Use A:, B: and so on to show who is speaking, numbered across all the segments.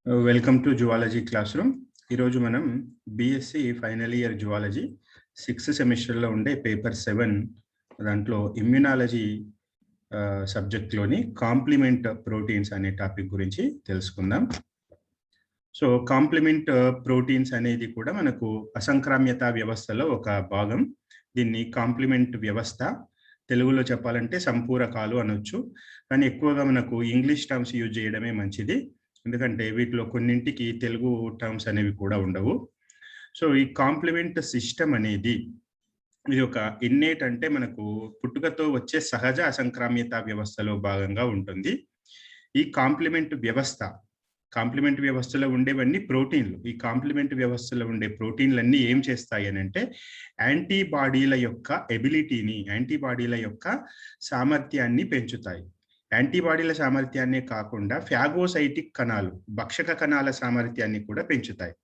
A: Welcome to zoology class room. ఈరోజు మనం BSc final year zoology 6th సెమిస్టర్లో ఉండే పేపర్ 7 దాంట్లో ఇమ్యునాలజీ సబ్జెక్ట్లోని కాంప్లిమెంట్ ప్రోటీన్స్ అనే టాపిక్ గురించి తెలుసుకుందాం. సో కాంప్లిమెంట్ ప్రోటీన్స్ అనేది కూడా మనకు అసంక్రామ్యత వ్యవస్థలో ఒక భాగం. దీన్ని కాంప్లిమెంట్ వ్యవస్థ, తెలుగులో చెప్పాలంటే సంపూరకాలు అనొచ్చు. కానీ ఎక్కువగా మనకు ఇంగ్లీష్ టర్మ్స్ యూజ్ చేయడమే మంచిది, ఎందుకంటే వీటిలో కొన్నింటికి తెలుగు టర్మ్స్ అనేవి కూడా ఉండవు. సో ఈ కాంప్లిమెంట్ సిస్టమ్ అనేది ఇది ఒక ఇన్నేట్, అంటే మనకు పుట్టుకతో వచ్చే సహజ అసంక్రామ్యత వ్యవస్థలో భాగంగా ఉంటుంది. ఈ కాంప్లిమెంట్ వ్యవస్థలో ఉండేవన్నీ ప్రోటీన్లు. ఈ కాంప్లిమెంట్ వ్యవస్థలో ఉండే ప్రోటీన్లన్నీ ఏం చేస్తాయి అని అంటే యాంటీబాడీల యొక్క ఎబిలిటీని, యాంటీబాడీల యొక్క సామర్థ్యాన్ని పెంచుతాయి. యాంటీబాడీల సామర్థ్యాన్నే కాకుండా ఫాగోసైటిక్ కణాలు, భక్షక కణాల సామర్థ్యాన్ని కూడా పెంచుతాయి.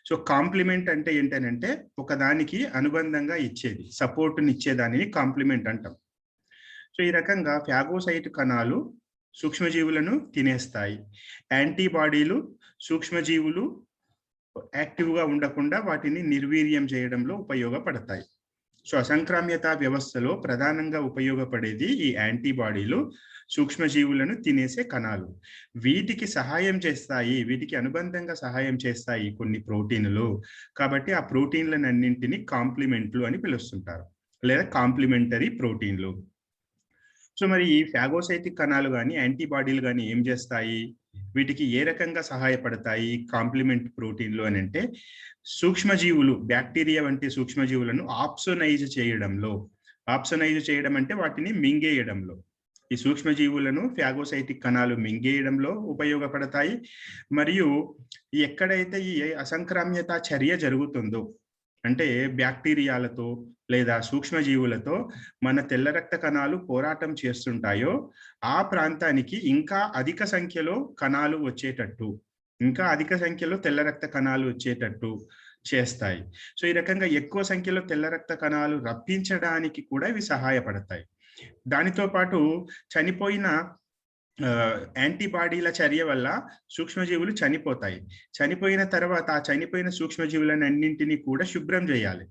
A: సో కాంప్లిమెంట్ అంటే ఏంటంటే ఒకదానికి అనుబంధంగా ఇచ్చేది, సపోర్ట్ని ఇచ్చేదానిని కాంప్లిమెంట్ అంటాం. సో ఈ రకంగా ఫాగోసైట్ కణాలు సూక్ష్మజీవులను తినేస్తాయి. యాంటీబాడీలు సూక్ష్మజీవులు యాక్టివ్గా ఉండకుండా వాటిని నిర్వీర్యం చేయడంలో ఉపయోగపడతాయి. సో అసంక్రామ్యత వ్యవస్థలో ప్రధానంగా ఉపయోగపడేది ఈ యాంటీబాడీలు, సూక్ష్మజీవులను తినేసే కణాలు. వీటికి సహాయం చేస్తాయి, వీటికి అనుబంధంగా సహాయం చేస్తాయి కొన్ని ప్రోటీన్లు. కాబట్టి ఆ ప్రోటీన్లన్నింటినీ కాంప్లిమెంట్లు అని పిలుస్తుంటారు, లేదా కాంప్లిమెంటరీ ప్రోటీన్లు. సో మరి ఈ ఫాగోసైటిక్ కణాలు కానీ యాంటీబాడీలు కానీ ఏం చేస్తాయి, వీటికి ఏ రకంగా సహాయపడతాయి కాంప్లిమెంట్ ప్రోటీన్లు అని అంటే సూక్ష్మజీవులు, బ్యాక్టీరియా వంటి సూక్ష్మజీవులను ఆప్సోనైజ్ చేయడం అంటే వాటిని మింగేయడంలో, ఈ సూక్ష్మజీవులను ఫాగోసైటిక్ కణాలు మింగేయడంలో ఉపయోగపడతాయి. మరియు ఎక్కడైతే ఈ అసంక్రామ్యత చర్య జరుగుతుందో, అంటే బ్యాక్టీరియాలతో లేదా సూక్ష్మజీవులతో మన తెల్ల రక్త కణాలు పోరాటం చేస్తుంటాయో ఆ ప్రాంతానికి ఇంకా అధిక సంఖ్యలో కణాలు వచ్చేటట్టు, ఇంకా అధిక సంఖ్యలో తెల్ల రక్త కణాలు వచ్చేటట్టు చేస్తాయి. సో ఈ రకంగా ఎక్కువ సంఖ్యలో తెల్ల రక్త కణాలు రప్పించడానికి కూడా ఇవి సహాయపడతాయి. దానితో పాటు చనిపోయిన యాంటీబాడీల చర్య వల్ల సూక్ష్మజీవులు చనిపోయిన తర్వాత ఆ చనిపోయిన సూక్ష్మజీవులను అన్నింటినీ కూడా శుభ్రం చేయాలి.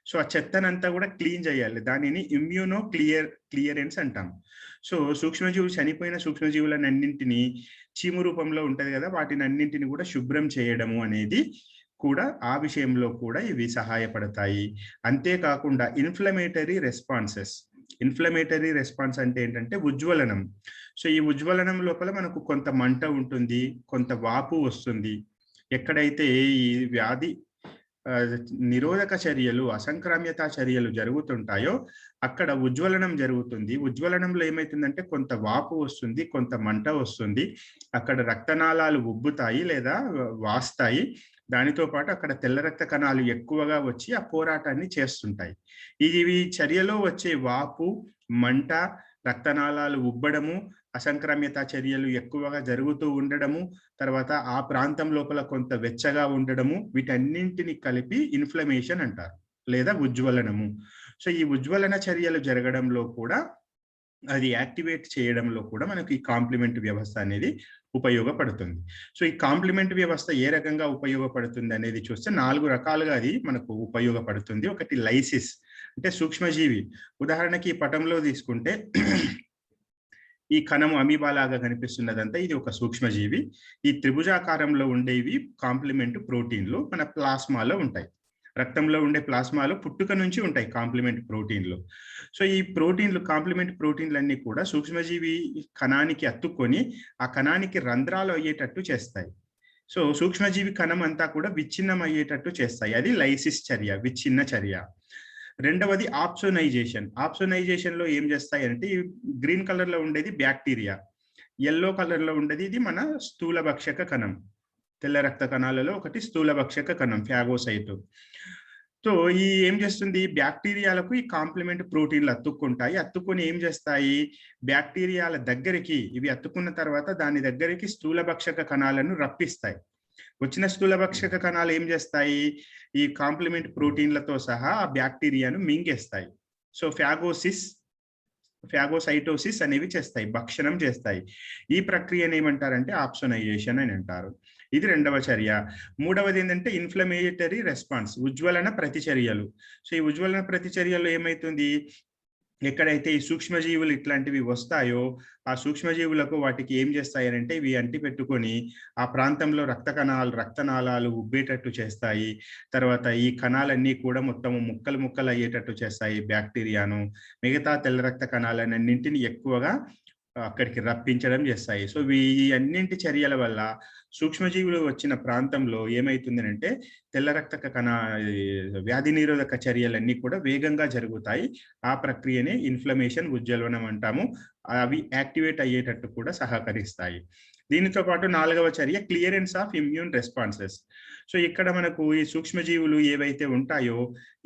A: సో ఆ చెత్తనంతా కూడా క్లీన్ చేయాలి. దానిని ఇమ్యూనో క్లియరెన్స్ అంటాం. సో చనిపోయిన సూక్ష్మజీవులను అన్నింటినీ, చీము రూపంలో ఉంటది కదా, వాటిని అన్నింటినీ కూడా శుభ్రం చేయడము అనేది కూడా, ఆ విషయంలో కూడా ఇవి సహాయపడతాయి. అంతేకాకుండా ఇన్ఫ్లమేటరీ రెస్పాన్స్ అంటే ఏంటంటే ఉజ్వలనం. సో ఈ ఉజ్వలనం లోపల మనకు కొంత మంట ఉంటుంది, కొంత వాపు వస్తుంది. ఎక్కడైతే ఈ వ్యాధి నిరోధక చర్యలు, అసంక్రామ్యత చర్యలు జరుగుతుంటాయో అక్కడ ఉజ్వలనం జరుగుతుంది. ఉజ్వలనంలో ఏమైతుందంటే కొంత వాపు వస్తుంది, కొంత మంట వస్తుంది. అక్కడ రక్తనాళాలు ఉబ్బుతాయి లేదా వాస్తాయి. దానితో పాటు అక్కడ తెల్ల రక్త కణాలు ఎక్కువగా వచ్చి ఆ పోరాటాన్ని చేస్తుంటాయి. ఇవి చర్యలో వచ్చే వాపు, మంట, రక్తనాళాలు ఉబ్బడము, అసంక్రామ్యత చర్యలు ఎక్కువగా జరుగుతూ ఉండడము, తర్వాత ఆ ప్రాంతం లోపల కొంత వెచ్చగా ఉండడము, వీటన్నింటిని కలిపి ఇన్ఫ్లమేషన్ అంటారు లేదా ఉజ్వలనము. సో ఈ ఉజ్వలన చర్యలు జరగడంలో కూడా, అది యాక్టివేట్ చేయడంలో కూడా మనకు ఈ కాంప్లిమెంట్ వ్యవస్థ అనేది ఉపయోగపడుతుంది. సో ఈ కాంప్లిమెంట్ వ్యవస్థ ఏ రకంగా ఉపయోగపడుతుంది అనేది చూస్తే 4 రకాలుగా అది మనకు ఉపయోగపడుతుంది. ఒకటి లైసిస్, అంటే సూక్ష్మజీవి. ఉదాహరణకి ఈ పటంలో తీసుకుంటే ఈ కణము అమీబా లాగా కనిపిస్తున్నదంతా ఇది ఒక సూక్ష్మజీవి. ఈ త్రిభుజాకారంలో ఉండేవి కాంప్లిమెంట్ ప్రోటీన్లు మన ప్లాస్మాలో ఉంటాయి. రక్తంలో ఉండే ప్లాస్మాలో పుట్టుక నుంచి ఉంటాయి కాంప్లిమెంట్ ప్రోటీన్లు. సో ఈ ప్రోటీన్లు, కాంప్లిమెంట్ ప్రోటీన్లు అన్ని కూడా సూక్ష్మజీవి కణానికి అత్తుకొని ఆ కణానికి రంధ్రాలు అయ్యేటట్టు చేస్తాయి. సో సూక్ష్మజీవి కణం అంతా కూడా విచ్ఛిన్నం అయ్యేటట్టు చేస్తాయి. అది లైసిస్ చర్య, విచ్ఛిన్న చర్య. రెండవది ఆప్సోనైజేషన్ లో ఏం చేస్తాయి అంటే, గ్రీన్ కలర్ లో ఉండేది బ్యాక్టీరియా, ఎల్లో కలర్ లో ఉండేది ఇది మన స్థూల భక్షక కణం. తెల్ల రక్త కణాలలో ఒకటి స్థూల భక్షక కణం, ఫాగోసైట్. సో ఈ ఏం చేస్తుంది, బ్యాక్టీరియాలకు ఈ కాంప్లిమెంట్ ప్రోటీన్లు అత్తుకొని ఏం చేస్తాయి, బ్యాక్టీరియాల దగ్గరికి ఇవి అత్తుకున్న తర్వాత దాని దగ్గరికి స్థూల భక్షక కణాలను రప్పిస్తాయి. వచ్చిన స్థూల భక్షక కణాలు ఏం చేస్తాయి, ఈ కాంప్లిమెంట్ ప్రోటీన్లతో సహా ఆ బ్యాక్టీరియాను మింగేస్తాయి. సో ఫాగోసైటోసిస్ అనేవి చేస్తాయి, భక్షణం చేస్తాయి. ఈ ప్రక్రియను ఏమంటారంటే ఆప్సోనైజేషన్ అని అంటారు. ఇది రెండవ చర్య. మూడవది ఏంటంటే ఇన్ఫ్లమేటరీ రెస్పాన్స్, ఉజ్వలన ప్రతిచర్యలు. సో ఈ ఉజ్వలన ప్రతిచర్యలు ఏమైతుంది, ఎక్కడైతే ఈ సూక్ష్మజీవులు ఇట్లాంటివి వస్తాయో ఆ సూక్ష్మజీవులకు వాటికి ఏం చేస్తాయనంటే ఇవి అంటి పెట్టుకొని ఆ ప్రాంతంలో రక్తనాళాలు ఉబ్బేటట్టు చేస్తాయి. తర్వాత ఈ కణాలన్నీ కూడా మొత్తము ముక్కలు ముక్కలు అయ్యేటట్టు చేస్తాయి బ్యాక్టీరియాను. మిగతా తెల్ల రక్త కణాలన్నింటిని ఎక్కువగా అక్కడికి రప్పించడం చేస్తాయి. సో ఈ అన్నింటి చర్యల వల్ల సూక్ష్మజీవులు వచ్చిన ప్రాంతంలో ఏమైతుందనంటే తెల్ల రక్త వ్యాధి నిరోధక చర్యలన్నీ కూడా వేగంగా జరుగుతాయి. ఆ ప్రక్రియనే ఇన్ఫ్లమేషన్, ఉజ్వలనం అంటాము. అవి యాక్టివేట్ అయ్యేటట్టు కూడా సహకరిస్తాయి. దీనితో పాటు నాలుగవ చర్య clearance of immune responses. So ఇక్కడ మనకు ఈ సూక్ష్మజీవులు ఏవైతే ఉంటాయో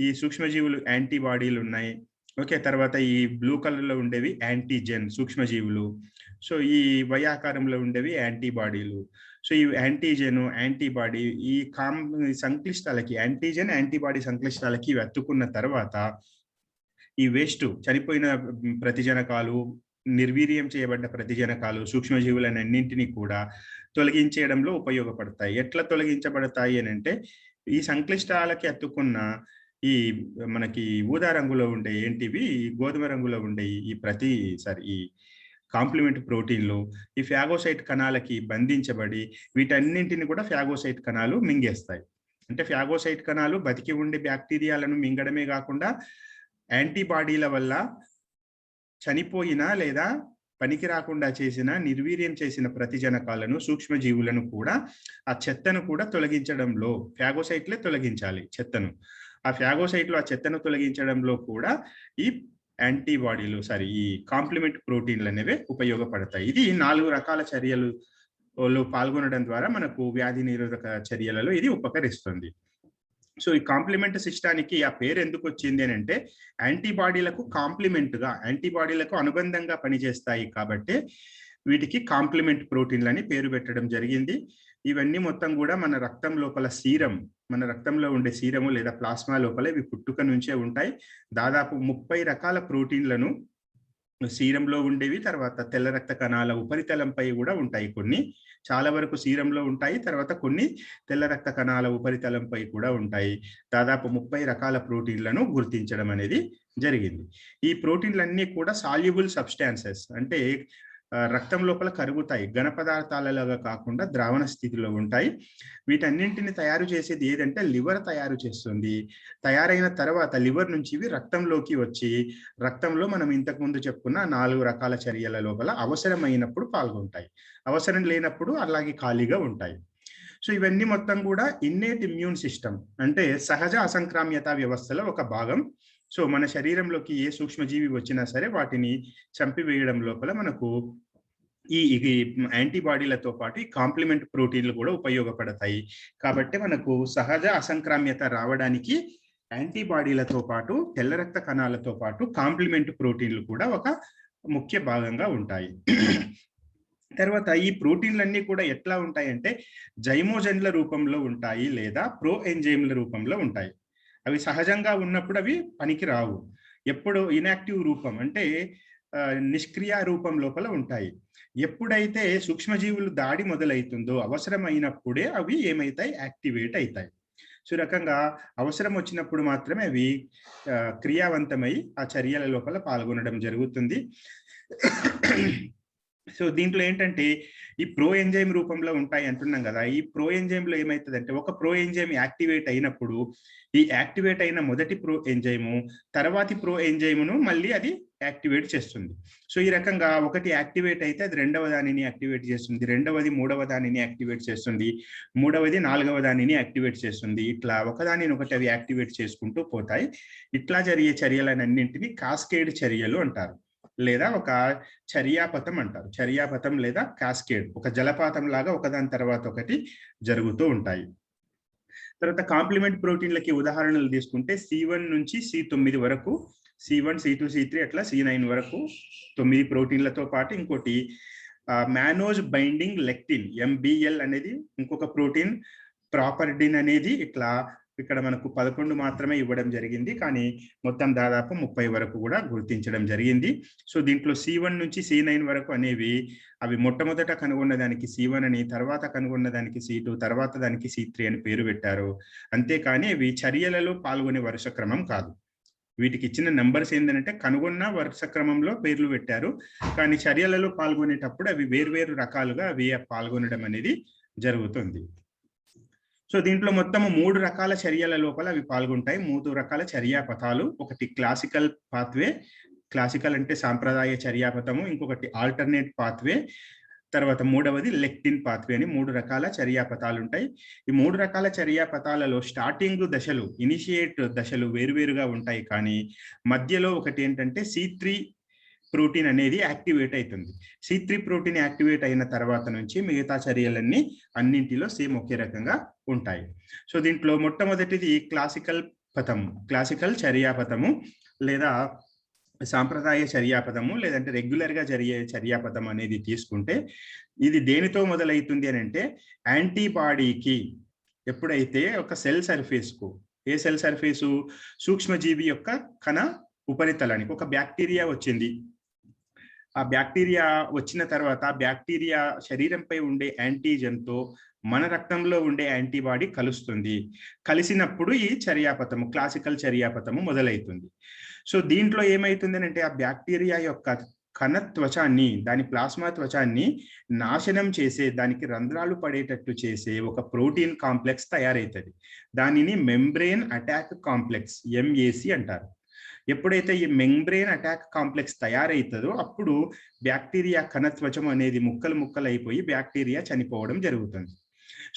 A: ఈ సూక్ష్మజీవులు యాంటీబాడీలు ఉన్నాయి. ఓకే, తర్వాత ఈ బ్లూ కలర్ లో ఉండేవి యాంటీజెన్ సూక్ష్మజీవులు. సో ఈ ఆకారంలో ఉండేవి యాంటీబాడీలు. సో ఈ యాంటీజెన్, యాంటీబాడీ ఈ సంక్లిష్టాలకి యాంటీజెన్ యాంటీబాడీ సంక్లిష్టాలకి ఇవి అతుక్కున్న తర్వాత ఈ వేస్ట్ చనిపోయిన ప్రతిజనకాలు, నిర్వీర్యం చేయబడ్డ ప్రతిజనకాలు, సూక్ష్మజీవులన్నింటినీ కూడా తొలగించేయడంలో ఉపయోగపడతాయి. ఎట్లా తొలగించబడతాయి అని అంటే ఈ సంక్లిష్టాలకి అతుక్కున్న ఈ మనకి ఊదా రంగులో ఉండే ఏంటివి, గోధుమ రంగులో ఉండే ఈ కాంప్లిమెంట్ ప్రోటీన్లు ఈ ఫాగోసైట్ కణాలకి బంధించబడి వీటన్నింటిని కూడా ఫాగోసైట్ కణాలు మింగేస్తాయి. అంటే ఫాగోసైట్ కణాలు బతికి ఉండే బ్యాక్టీరియాలను మింగడమే కాకుండా యాంటీబాడీల వల్ల చనిపోయిన లేదా పనికి రాకుండా చేసిన, నిర్వీర్యం చేసిన ప్రతిజనకాలను, సూక్ష్మజీవులను కూడా ఆ చెత్తను కూడా తొలగించడంలో ఫాగోసైట్లే తొలగించాలి చెత్తను. ఆ ఫాగోసైట్లు ఆ చెత్తను తొలగించడంలో కూడా ఈ యాంటీబాడీలు ఈ కాంప్లిమెంట్ ప్రోటీన్లు అనేవి ఉపయోగపడతాయి. ఇది 4 రకాల చర్యలలో పాల్గొనడం ద్వారా మనకు వ్యాధి నిరోధక చర్యలలో ఇది ఉపకరిస్తుంది. సో ఈ కాంప్లిమెంట్ సిస్టానికి ఆ పేరు ఎందుకు వచ్చింది అని అంటే యాంటీబాడీలకు కాంప్లిమెంట్గా, యాంటీబాడీలకు అనుబంధంగా పనిచేస్తాయి కాబట్టి వీటికి కాంప్లిమెంట్ ప్రోటీన్లు అని పేరు పెట్టడం జరిగింది. ఇవన్నీ మొత్తం కూడా మన రక్తం లోపల మన రక్తంలో ఉండే సీరము లేదా ప్లాస్మా లోపల ఇవి పుట్టుక నుంచే ఉంటాయి. దాదాపు 30 రకాల ప్రోటీన్లను సీరంలో ఉండేవి, తర్వాత తెల్ల రక్త కణాల ఉపరితలంపై కూడా ఉంటాయి. కొన్ని చాలా వరకు సీరంలో ఉంటాయి, తర్వాత కొన్ని తెల్ల రక్త కణాల ఉపరితలంపై కూడా ఉంటాయి. దాదాపు 30 రకాల ప్రోటీన్లను గుర్తించడం అనేది జరిగింది. ఈ ప్రోటీన్లన్నీ కూడా సాల్యుబుల్ సబ్స్టాన్సెస్, అంటే రక్తం లోపల కరుగుతాయి, ఘన పదార్థాలలాగా కాకుండా ద్రావణ స్థితిలో ఉంటాయి. వీటన్నింటిని తయారు చేసేది ఏదంటే లివర్ తయారు చేస్తుంది. తయారైన తర్వాత లివర్ నుంచి ఇవి రక్తంలోకి వచ్చి రక్తంలో మనం ఇంతకుముందు చెప్పుకున్న 4 రకాల చర్యల లోపల అవసరమైనప్పుడు పాల్గొంటాయి, అవసరం లేనప్పుడు అలాగే ఖాళీగా ఉంటాయి. సో ఇవన్నీ మొత్తం కూడా ఇన్నేట్ ఇమ్యూన్ సిస్టమ్, అంటే సహజ అసంక్రామ్యత వ్యవస్థలో ఒక భాగం. సో మన శరీరంలోకి ఏ సూక్ష్మజీవి వచ్చినా సరే వాటిని చంపివేయడం లోపల మనకు ఈ యాంటీబాడీలతో పాటు ఈ కాంప్లిమెంట్ ప్రోటీన్లు కూడా ఉపయోగపడతాయి. కాబట్టి మనకు సహజ అసంక్రామ్యత రావడానికి యాంటీబాడీలతో పాటు తెల్ల రక్త కణాలతో పాటు కాంప్లిమెంట్ ప్రోటీన్లు కూడా ఒక ముఖ్య భాగంగా ఉంటాయి. తర్వాత ఈ ప్రోటీన్లన్నీ కూడా ఎట్లా ఉంటాయంటే జైమోజన్ల రూపంలో ఉంటాయి లేదా ప్రో ఎంజైమ్ల రూపంలో ఉంటాయి. అవి సహజంగా ఉన్నప్పుడు అవి పనికి రావు. ఎప్పుడు ఇన్యాక్టివ్ రూపం అంటే నిష్క్రియ రూపం లోపల ఉంటాయి. ఎప్పుడైతే సూక్ష్మజీవులు దాడి మొదలవుతుందో అవసరమైనప్పుడే అవి ఏమైతాయి, యాక్టివేట్ అవుతాయి. సో రకంగా అవసరం వచ్చినప్పుడు మాత్రమే అవి క్రియావంతమై ఆ చర్యల లోపల పాల్గొనడం జరుగుతుంది. సో దీంట్లో ఏంటంటే ఈ ప్రో ఎంజైమ్ రూపంలో ఉంటాయి అంటున్నాం కదా. ఈ ప్రో ఎంజైమ్లో ఏమవుతుందంటే ఒక ప్రో ఎంజైమ్ యాక్టివేట్ అయినప్పుడు ఈ యాక్టివేట్ అయిన మొదటి ప్రో ఎంజైము తర్వాతి ప్రో ఎంజైమును మళ్ళీ అది యాక్టివేట్ చేస్తుంది. సో ఈ రకంగా ఒకటి యాక్టివేట్ అయితే అది రెండవ దానిని యాక్టివేట్ చేస్తుంది, రెండవది మూడవ దానిని యాక్టివేట్ చేస్తుంది, మూడవది నాలుగవ దానిని యాక్టివేట్ చేస్తుంది. ఇట్లా ఒకదానిని ఒకటి అవి యాక్టివేట్ చేసుకుంటూ పోతాయి. ఇట్లా జరిగే చర్యలన్నింటినీ కాస్కేడ్ చర్యలు అంటారు, లేదా ఒక చర్యాపథం అంటారు. చర్యాపథం లేదా కాస్కేడ్, ఒక జలపాతం లాగా ఒకదాని తర్వాత ఒకటి జరుగుతూ ఉంటాయి. తర్వాత కాంప్లిమెంట్ ప్రోటీన్లకి ఉదాహరణలు తీసుకుంటే C1 నుంచి C9 వరకు, C1, C2, C3 అట్లా C9 వరకు 9 ప్రోటీన్లతో పాటు ఇంకోటి మానోజ్ బైండింగ్ లెక్టిన్ MBL అనేది ఇంకొక ప్రోటీన్, ప్రాపర్డిన్ అనేది, ఇట్లా ఇక్కడ మనకు 11 మాత్రమే ఇవ్వడం జరిగింది. కానీ మొత్తం దాదాపు 30 వరకు కూడా గుర్తించడం జరిగింది. సో దీంట్లో C1 నుంచి C9 వరకు అనేవి అవి మొట్టమొదట కనుగొన్న దానికి C1 అని, తర్వాత కనుగొన్న దానికి C2, తర్వాత దానికి C3 అని పేరు పెట్టారు. అంతేకాని అవి చర్యలలో పాల్గొనే వరుస క్రమం కాదు. వీటికి ఇచ్చిన నంబర్స్ ఏంటంటే కనుగొన్న వరుస క్రమంలో పేర్లు పెట్టారు. కానీ చర్యలలో పాల్గొనేటప్పుడు అవి వేర్వేరు రకాలుగా అవి పాల్గొనడం అనేది జరుగుతుంది. సో దీంట్లో మొత్తము 3 రకాల చర్యల లోపల అవి పాల్గొంటాయి. 3 రకాల చర్యాపథాలు. ఒకటి క్లాసికల్ పాత్వే, క్లాసికల్ అంటే సాంప్రదాయ చర్యాపథము, ఇంకొకటి ఆల్టర్నేట్ పాత్వే, తర్వాత మూడవది లెక్టిన్ పాత్వే అని 3 రకాల చర్యాపథాలు ఉంటాయి. ఈ 3 రకాల చర్యాపథాలలో స్టార్టింగ్ దశలు, ఇనిషియేట్ దశలు వేరువేరుగా ఉంటాయి. కానీ మధ్యలో ఒకటి ఏంటంటే C3 ప్రోటీన్ అనేది యాక్టివేట్ అవుతుంది. C3 ప్రోటీన్ యాక్టివేట్ అయిన తర్వాత నుంచి మిగతా చర్యలన్నీ అన్నింటిలో సేమ్ ఒకే రకంగా ఉంటాయి. సో దీంట్లో మొట్టమొదటిది క్లాసికల్ పథము, క్లాసికల్ చర్యాపథము లేదా సాంప్రదాయ చర్యాపథము, లేదంటే రెగ్యులర్ గా జరిగే చర్యాపథం అనేది తీసుకుంటే ఇది దేనితో మొదలవుతుంది అని అంటే యాంటీబాడీకి ఎప్పుడైతే ఒక సెల్ సర్ఫేస్ కు, ఏ సెల్ సర్ఫేసు, సూక్ష్మజీవి యొక్క కణ ఉపరితలానికి ఒక బ్యాక్టీరియా వచ్చింది. ఆ బ్యాక్టీరియా వచ్చిన తర్వాత బ్యాక్టీరియా శరీరంపై ఉండే యాంటీజెన్తో మన రక్తంలో ఉండే యాంటీబాడీ కలుస్తుంది. కలిసినప్పుడు ఈ చర్యాపథము, క్లాసికల్ చర్యాపథము మొదలవుతుంది. సో దీంట్లో ఏమైతుంది అంటే ఆ బ్యాక్టీరియా యొక్క కణ త్వచాన్ని, దాని ప్లాస్మా త్వచాన్ని నాశనం చేసే, దానికి రంధ్రాలు పడేటట్టు చేసే ఒక ప్రోటీన్ కాంప్లెక్స్ తయారవుతుంది. దానిని మెంబ్రేన్ అటాక్ కాంప్లెక్స్, MAC అంటారు. ఎప్పుడైతే ఈ మెంబ్రేన్ అటాక్ కాంప్లెక్స్ తయారవుతుందో అప్పుడు బ్యాక్టీరియా కణత్వచం అనేది ముక్కలు ముక్కలు అయిపోయి బ్యాక్టీరియా చనిపోవడం జరుగుతుంది.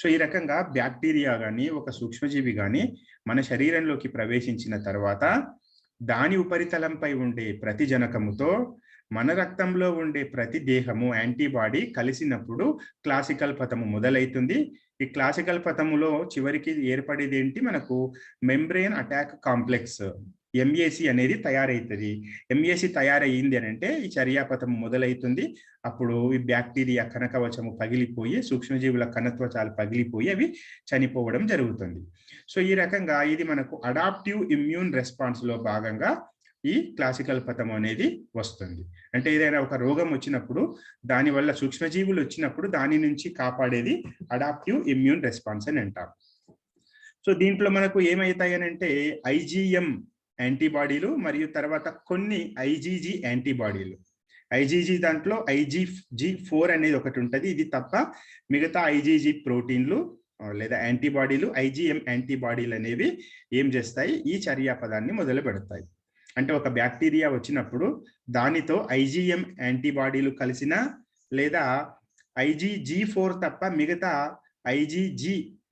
A: సో ఈ రకంగా బ్యాక్టీరియా కానీ ఒక సూక్ష్మజీవి కానీ మన శరీరంలోకి ప్రవేశించిన తర్వాత దాని ఉపరితలంపై ఉండే ప్రతి జనకముతో మన రక్తంలో ఉండే ప్రతి దేహము యాంటీబాడీ కలిసినప్పుడు క్లాసికల్ పథము మొదలవుతుంది. ఈ క్లాసికల్ పథములో చివరికి ఏర్పడేది ఏంటి, మనకు మెంబ్రేన్ అటాక్ కాంప్లెక్స్ MAC అనేది తయారవుతుంది. MAC తయారయ్యింది అని అంటే ఈ చర్యాపథం మొదలవుతుంది. అప్పుడు ఈ బ్యాక్టీరియా కణకవచము పగిలిపోయి సూక్ష్మజీవుల కణత్వచాలు పగిలిపోయి అవి చనిపోవడం జరుగుతుంది. సో ఈ రకంగా ఇది మనకు అడాప్టివ్ ఇమ్యూన్ రెస్పాన్స్ లో భాగంగా ఈ క్లాసికల్ పథం అనేది వస్తుంది. అంటే ఏదైనా ఒక రోగం వచ్చినప్పుడు, దానివల్ల సూక్ష్మజీవులు వచ్చినప్పుడు దాని నుంచి కాపాడేది అడాప్టివ్ ఇమ్యూన్ రెస్పాన్స్ అని అంటాం. సో దీంట్లో మనకు ఏమవుతాయి అని అంటే IgM యాంటీబాడీలు మరియు తర్వాత కొన్ని IgG యాంటీబాడీలు. IgG దాంట్లో IgG4 అనేది ఒకటి ఉంటుంది. ఇది తప్ప మిగతా IgG ప్రోటీన్లు లేదా యాంటీబాడీలు, IgM యాంటీబాడీలు అనేవి ఏం చేస్తాయి, ఈ చర్యాపథాన్ని మొదలు పెడతాయి. అంటే ఒక బ్యాక్టీరియా వచ్చినప్పుడు దానితో IgM యాంటీబాడీలు కలిసిన లేదా IgG4 తప్ప మిగతా IgG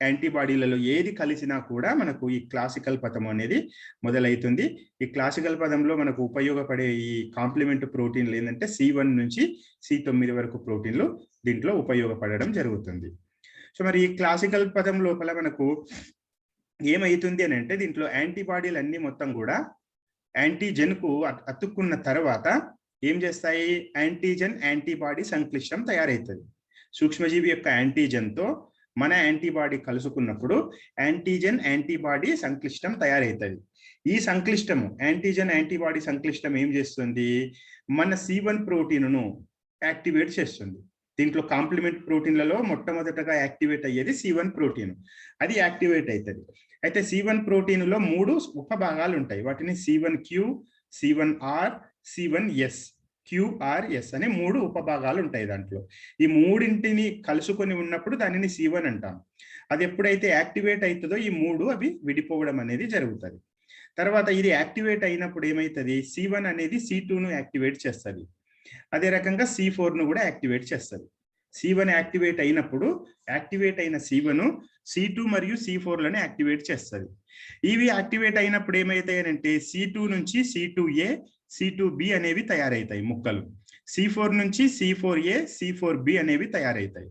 A: యాంటీబాడీలలో ఏది కలిసినా కూడా మనకు ఈ క్లాసికల్ పథం అనేది మొదలవుతుంది. ఈ క్లాసికల్ పదంలో మనకు ఉపయోగపడే ఈ కాంప్లిమెంట్ ప్రోటీన్లు ఏంటంటే C1 నుంచి C9 వరకు ప్రోటీన్లు దీంట్లో ఉపయోగపడడం జరుగుతుంది. సో మరి ఈ క్లాసికల్ పదం లోపల మనకు ఏమైతుంది అని అంటే దీంట్లో యాంటీబాడీలు అన్ని మొత్తం కూడా యాంటీజెన్ కు అతుక్కున్న తర్వాత ఏం చేస్తాయి, యాంటీజెన్ యాంటీబాడీ సంక్లిష్టం తయారవుతుంది. సూక్ష్మజీవి యొక్క యాంటీజెన్ తో మన యాంటీబాడీ కలుసుకున్నప్పుడు యాంటీజెన్ యాంటీబాడీ సంక్లిష్టం తయారవుతుంది. ఈ సంక్లిష్టము, యాంటీజెన్ యాంటీబాడీ సంక్లిష్టం ఏం చేస్తుంది, మన C1 ప్రోటీన్ను యాక్టివేట్ చేస్తుంది. దీంట్లో కాంప్లిమెంట్ ప్రోటీన్లలో మొట్టమొదటగా యాక్టివేట్ అయ్యేది C1 ప్రోటీన్. అది యాక్టివేట్ అవుతుంది. అయితే C1 ప్రోటీన్లో 3 ఉపభాగాలు ఉంటాయి. వాటిని C1Q, C1R, C1S, QRS అనే 3 ఉపభాగాలు ఉంటాయి. దాంట్లో ఈ మూడింటిని కలుసుకొని ఉన్నప్పుడు దానిని C1 అంటాం. అది ఎప్పుడైతే యాక్టివేట్ అవుతుందో ఈ 3 అవి విడిపోవడం అనేది జరుగుతుంది. తర్వాత ఇది యాక్టివేట్ అయినప్పుడు ఏమవుతుంది, C1 అనేది C2ను యాక్టివేట్ చేస్తుంది. అదే రకంగా C4ను కూడా యాక్టివేట్ చేస్తుంది. C1 యాక్టివేట్ అయినప్పుడు యాక్టివేట్ అయిన C1 C2 మరియు C4లను యాక్టివేట్ చేస్తుంది. ఇవి యాక్టివేట్ అయినప్పుడు ఏమవుతాయి అంటే C2 నుంచి C2A, C2B అనేవి తయారవుతాయి ముక్కలు. C4 నుంచి C4A, C4B అనేవి తయారవుతాయి.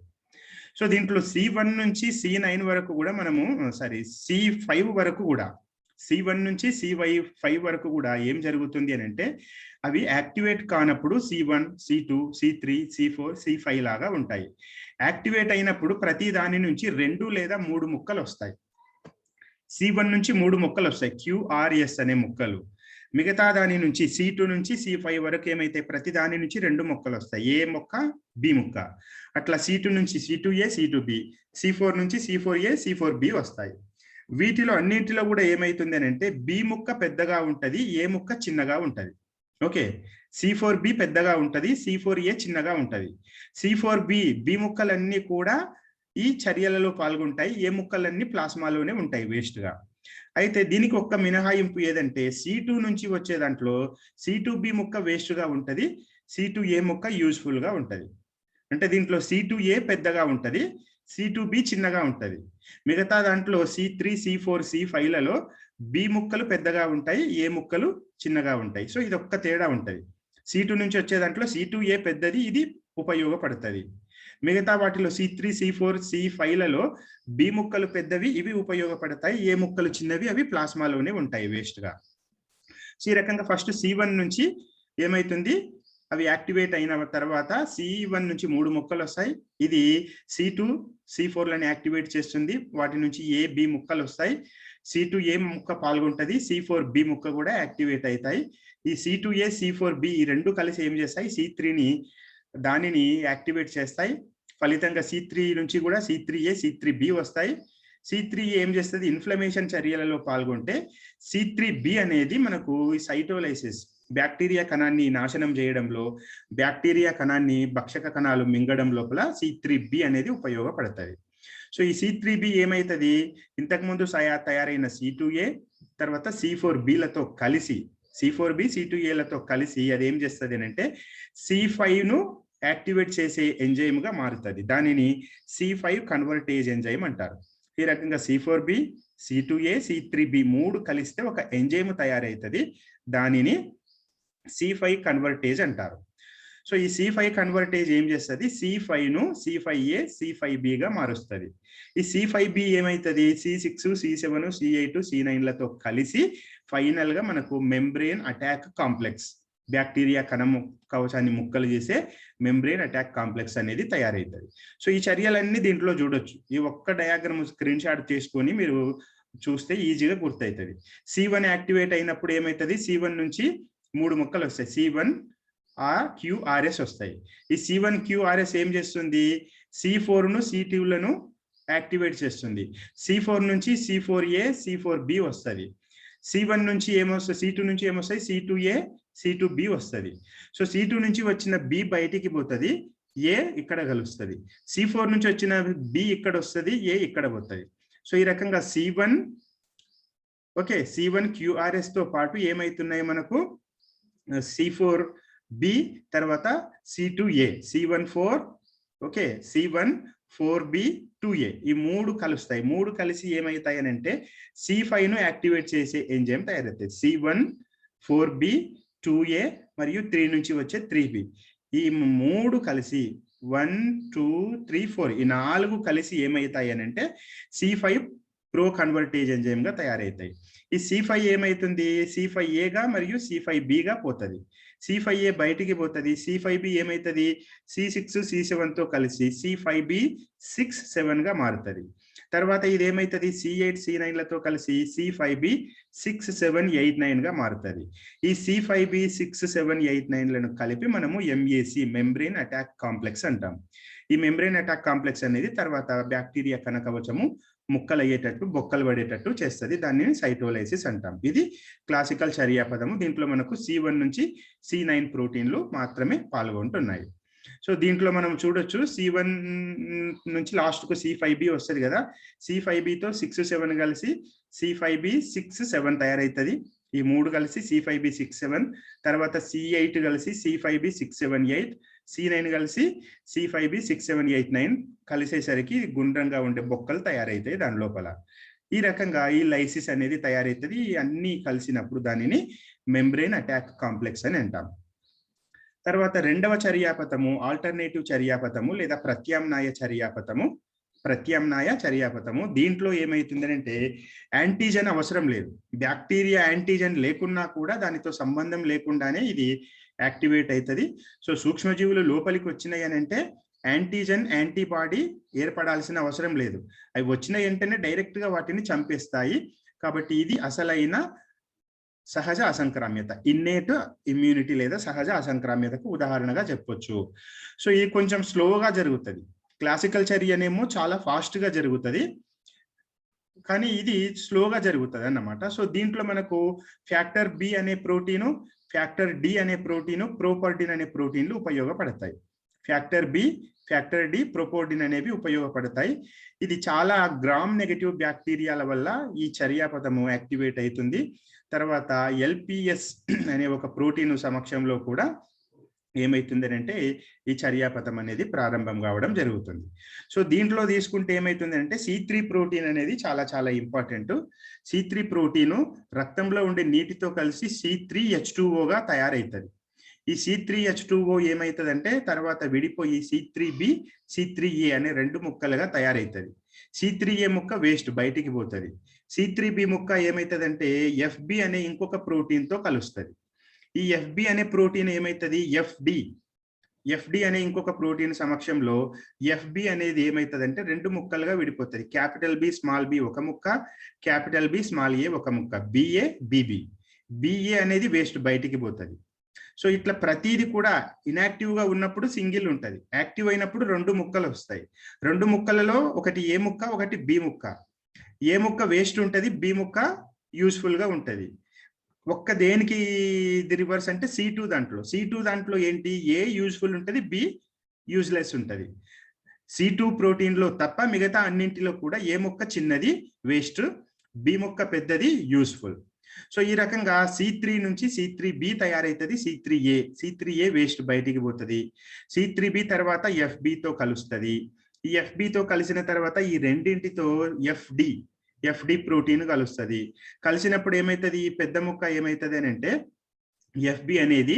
A: సో దీంట్లో C1 నుంచి C9 వరకు కూడా మనము C5 వరకు కూడా, C1 నుంచి C5 వరకు కూడా ఏం జరుగుతుంది అని అంటే అవి యాక్టివేట్ కానప్పుడు C1, C2, C3, C4, C5 లాగా ఉంటాయి. యాక్టివేట్ అయినప్పుడు ప్రతి దాని నుంచి 2 లేదా 3 ముక్కలు వస్తాయి. C1 నుంచి 3 ముక్కలు వస్తాయి, QRS అనే ముక్కలు. మిగతా దాని నుంచి C2 నుంచి C5 వరకు ఏమైతే ప్రతి దాని నుంచి 2 ముక్కలు వస్తాయి, A ముక్క B ముక్క. అట్లా C2 నుంచి C2A C2B, C4 నుంచి C4A C4B వస్తాయి. వీటిలో అన్నింటిలో కూడా ఏమైతుంది అని అంటే B ముక్క పెద్దగా ఉంటది, A ముక్క చిన్నగా ఉంటది. ఓకే, C4B పెద్దగా ఉంటది, C4A చిన్నగా ఉంటది. C4B B ముక్కలన్నీ కూడా ఈ చర్యలలో పాల్గొంటాయి, ఏ ముక్కలన్నీ ప్లాస్మాలోనే ఉంటాయి వేస్ట్ గా. అయితే దీనికి ఒక్క మినహాయింపు ఏదంటే C2 నుంచి వచ్చే దాంట్లో C2B ముక్క వేస్ట్ గా ఉంటది, C2A ముక్క యూజ్ఫుల్ గా ఉంటది. అంటే దీంట్లో C2A పెద్దగా ఉంటది, C2B చిన్నగా ఉంటది. మిగతా దాంట్లో C3 C4 C5లలో B ముక్కలు పెద్దగా ఉంటాయి, A ముక్కలు చిన్నగా ఉంటాయి. సో ఇది ఒక్క తేడా ఉంటది. C2 నుంచి వచ్చే దాంట్లో C2A పెద్దది, ఇది ఉపయోగపడుతుంది. మిగతా వాటిలో C3 C4 C5లలో B ముక్కలు పెద్దవి, ఇవి ఉపయోగపడతాయి, ఏ ముక్కలు చిన్నవి అవి ప్లాస్మాలోనే ఉంటాయి వేస్ట్ గా. సో ఈ రకంగా ఫస్ట్ C1 నుంచి ఏమైతుంది, అవి యాక్టివేట్ అయిన తర్వాత C1 నుంచి 3 ముక్కలు వస్తాయి, ఇది C2 C4లను యాక్టివేట్ చేస్తుంది, వాటి నుంచి A B ముక్కలు వస్తాయి, C2A ముక్క పాల్గొంటది, C4B ముక్క కూడా యాక్టివేట్ అవుతాయి. ఈ C2A C4B ఈ రెండు కలిసి ఏం చేస్తాయి, C3ని దానిని యాక్టివేట్ చేస్తాయి. ఫలితంగా C3 నుంచి కూడా C3A C3B వస్తాయి. C3A ఏం చేస్తుంది, ఇన్ఫ్లమేషన్ చర్యలలో పాల్గొంటే C3B అనేది మనకు సైటోలైసిస్, బ్యాక్టీరియా కణాన్ని నాశనం చేయడంలో, బ్యాక్టీరియా కణాన్ని భక్షక కణాలు మింగడం లోపల C3B అనేది ఉపయోగపడుతుంది. సో ఈ C3B ఏమైతుంది, ఇంతకుముందు తయారైన C2A తర్వాత C4Bలతో కలిసి C4B C2Aలతో కలిసి అది ఏం చేస్తుంది అంటే C5ను యాక్టివేట్ చేసే ఎంజైమ్ గా మారుతుంది. దానిని C5 కన్వర్టేజ్ ఎంజైమ్ అంటారు. ఈ రకంగా C4B C2A C3B 3 కలిస్తే ఒక ఎంజైమ్ తయారవుతుంది, దానిని C5 కన్వర్టేజ్ అంటారు. సో ఈ C5 కన్వర్టేజ్ ఏం చేస్తుంది, C5ను C5A C5B గా మారుస్తుంది. ఈ C5B ఏమైతుంది, C6 C7 C8 C9లతో కలిసి ఫైనల్ గా మనకు మెంబ్రెయిన్ అటాక్ కాంప్లెక్స్, బ్యాక్టీరియా కణము కవచాన్ని ముక్కలు చేసే మెంబ్రెయిన్ అటాక్ కాంప్లెక్స్ అనేది తయారవుతుంది. సో ఈ చర్యలన్నీ దీంట్లో చూడొచ్చు. ఈ ఒక్క డయాగ్రామ్ స్క్రీన్ షాట్ చేసుకొని మీరు చూస్తే ఈజీగా గుర్తవుతుంది. C1 యాక్టివేట్ అయినప్పుడు ఏమవుతుంది, C1 నుంచి 3 ముక్కలు వస్తాయి, C1 QRS వస్తాయి. ఈ C1 QRS ఏం చేస్తుంది, C4ను C2లను యాక్టివేట్ చేస్తుంది. C4 నుంచి C4A C4B వస్తుంది. C1 నుంచి ఏమొస్తుంది, C2 నుంచి ఏమొస్తాయి, C2A C2B వస్తుంది. సో C2 నుంచి వచ్చిన B బయటికి పోతుంది, A ఇక్కడ కలుస్తుంది. C4 నుంచి వచ్చిన B ఇక్కడ వస్తుంది, A ఇక్కడ పోతుంది. సో ఈ రకంగా C1 ఓకే C1 QRS తో పాటు ఏమైతున్నాయి మనకు C4B తర్వాత C2A C14 okay C14B 2A ఈ 3 కలుస్తాయి. 3 కలిసి ఏమవుతాయి అని అంటే C5ను యాక్టివేట్ చేసే ఎంజైమ్ తయారవుతాయి. C1 4B 2A మరియు 3 నుంచి వచ్చే 3B ఈ 3 కలిసి 1 2 3 4 ఈ 4 కలిసి ఏమవుతాయి అని అంటే C5 ప్రో కన్వర్టేజ్ ఎంజైమ్ గా తయారవుతాయి. ఈ C5 ఏమైతుంది, C5A గా మరియు C5B గా పోతుంది. C5A బయటికి పోతుంది, C5B ఏమైతుంది, C6 C7 తో కలిసి C5B 6 7 గా మారుతుంది. తర్వాత ఇది ఏమైతుంది, C8 C9లతో కలిసి C5B 6 7 8 9 గా మారుతుంది. ఈ C5B 6 7 8 9లను కలిపి మనము MAC మెంబ్రెయిన్ అటాక్ కాంప్లెక్స్ అంటాం. ఈ మెంబ్రెయిన్ అటాక్ కాంప్లెక్స్ అనేది తర్వాత బ్యాక్టీరియా కణకవచము ముక్కలు అయ్యేటట్టు బొక్కలు పడేటట్టు చేస్తుంది, దాన్ని సైటోలైసిస్ అంటాం. ఇది క్లాసికల్ చర్యాపదము. దీంట్లో మనకు C1 నుంచి C9 ప్రోటీన్లు మాత్రమే పాల్గొంటున్నాయి. సో దీంట్లో మనం చూడొచ్చు, C1 నుంచి లాస్ట్ కు C5B వస్తుంది కదా, C5Bతో 6 7 కలిసి C5B 6 7 తయారవుతుంది. ఈ 3 కలిసి C5B 6 7, తర్వాత C8 కలిసి C5B 6 7 8, C9 కలిసి C5B 6 7 8 9 కలిసేసరికి గుండ్రంగా ఉండే బొక్కలు తయారవుతాయి దాని లోపల. ఈ రకంగా ఈ లైసిస్ అనేది తయారవుతుంది. అన్ని కలిసినప్పుడు దానిని మెంబ్రెయిన్ అటాక్ కాంప్లెక్స్ అని అంటాం. తర్వాత రెండవ చర్యాపథము ఆల్టర్నేటివ్ చర్యాపథము లేదా ప్రత్యామ్నాయ చర్యాపథము. దీంట్లో ఏమైతుందంటే యాంటీజెన్ అవసరం లేదు, బ్యాక్టీరియా యాంటీజెన్ లేకున్నా కూడా దానితో సంబంధం లేకుండానే ఇది యాక్టివేట్ అవుతుంది. సో సూక్ష్మజీవులు లోపలికి వచ్చినాయి అని అంటే యాంటీజెన్ యాంటీబాడీ ఏర్పడాల్సిన అవసరం లేదు, అవి వచ్చిన వెంటనే డైరెక్ట్ గా వాటిని చంపేస్తాయి. కాబట్టి ఇది అసలైన సహజ అసంక్రామ్యత, ఇన్నేట్ ఇమ్యూనిటీ లేదా సహజ అసంక్రామ్యతకు ఉదాహరణగా చెప్పొచ్చు. సో ఇది కొంచెం స్లోగా జరుగుతుంది. క్లాసికల్ చర్య అనేమో చాలా ఫాస్ట్ గా జరుగుతుంది, కానీ ఇది స్లోగా జరుగుతుంది అన్నమాట. సో దీంట్లో మనకు ఫ్యాక్టర్ బి అనే ప్రోటీను, ఫ్యాక్టర్ డి అనే ప్రోటీను, ప్రోపర్డిన్ అనే ప్రోటీన్లు ఉపయోగపడతాయి. ఫ్యాక్టర్ బి, ఫ్యాక్టర్ డి, ప్రోపోర్డిన్ అనేవి ఉపయోగపడతాయి. ఇది చాలా గ్రామ్ నెగటివ్ బ్యాక్టీరియాల వల్ల ఈ చర్యాపథము యాక్టివేట్ అవుతుంది. తర్వాత ఎల్పిఎస్ అనే ఒక ప్రోటీన్ సమక్షంలో కూడా ఏమైతుంది అంటే ఈ చర్యాపథం అనేది ప్రారంభం కావడం జరుగుతుంది. సో దీంట్లో తీసుకుంటే ఏమైతుంది అంటే C3 ప్రోటీన్ అనేది చాలా చాలా ఇంపార్టెంట్. C3 ప్రోటీను రక్తంలో ఉండే నీటితో కలిసి C3H2O తయారవుతుంది. ఈ C3H2O ఏమవుతుందంటే తర్వాత విడిపోయి C3B, C3A అనే 2 ముక్కలుగా తయారవుతుంది. C3A ముక్క వేస్ట్ బయటికి పోతుంది. C3B ముక్క ఏమవుతుందంటే FB అనే ఇంకొక ప్రోటీన్ తో కలుస్తుంది. ఈ FB అనే ప్రోటీన్ ఏమవుతుంది, FD అనే ఇంకొక ప్రోటీన్ సమక్షంలో FB అనేది ఏమవుతుందంటే 2 ముక్కలుగా విడిపోతుంది. క్యాపిటల్ B స్మాల్ b ఒక ముక్క, క్యాపిటల్ B స్మాల్ a ఒక ముక్క, BA BB. BA అనేది వేస్ట్ బయటికి పోతుంది. సో ఇట్లా ప్రతిది కూడా ఇన్యాక్టివ్ గా ఉన్నప్పుడు సింగిల్ ఉంటుంది, యాక్టివ్ అయినప్పుడు 2 ముక్కలు వస్తాయి. 2 ముక్కలలో ఒకటి A ముక్క, ఒకటి B ముక్క. A ముక్క వేస్ట్ ఉంటుంది, B ముక్క యూస్ఫుల్ గా ఉంటుంది. ఒక్క దేనికి ఇది రివర్స్ అంటే C2 దాంట్లో ఏంటి, A యూస్ఫుల్ ఉంటుంది, B యూజ్లెస్ ఉంటుంది. C2 ప్రోటీన్ లో తప్ప మిగతా అన్నింటిలో కూడా A ముక్క చిన్నది వేస్ట్, B ముక్క పెద్దది యూస్ఫుల్. సో ఈ రకంగా C3 నుంచి C3B తయారైతుంది, C3A వేస్ట్ బయటికి పోతుంది. C3B తర్వాత FB తో కలుస్తుంది. ఈ FB తో కలిసిన తర్వాత ఈ రెండింటితో FD ప్రోటీన్ కలుస్తుంది. కలిసినప్పుడు ఏమైతుంది, ఈ పెద్ద ముక్క ఏమైతుంది అని అంటే FB అనేది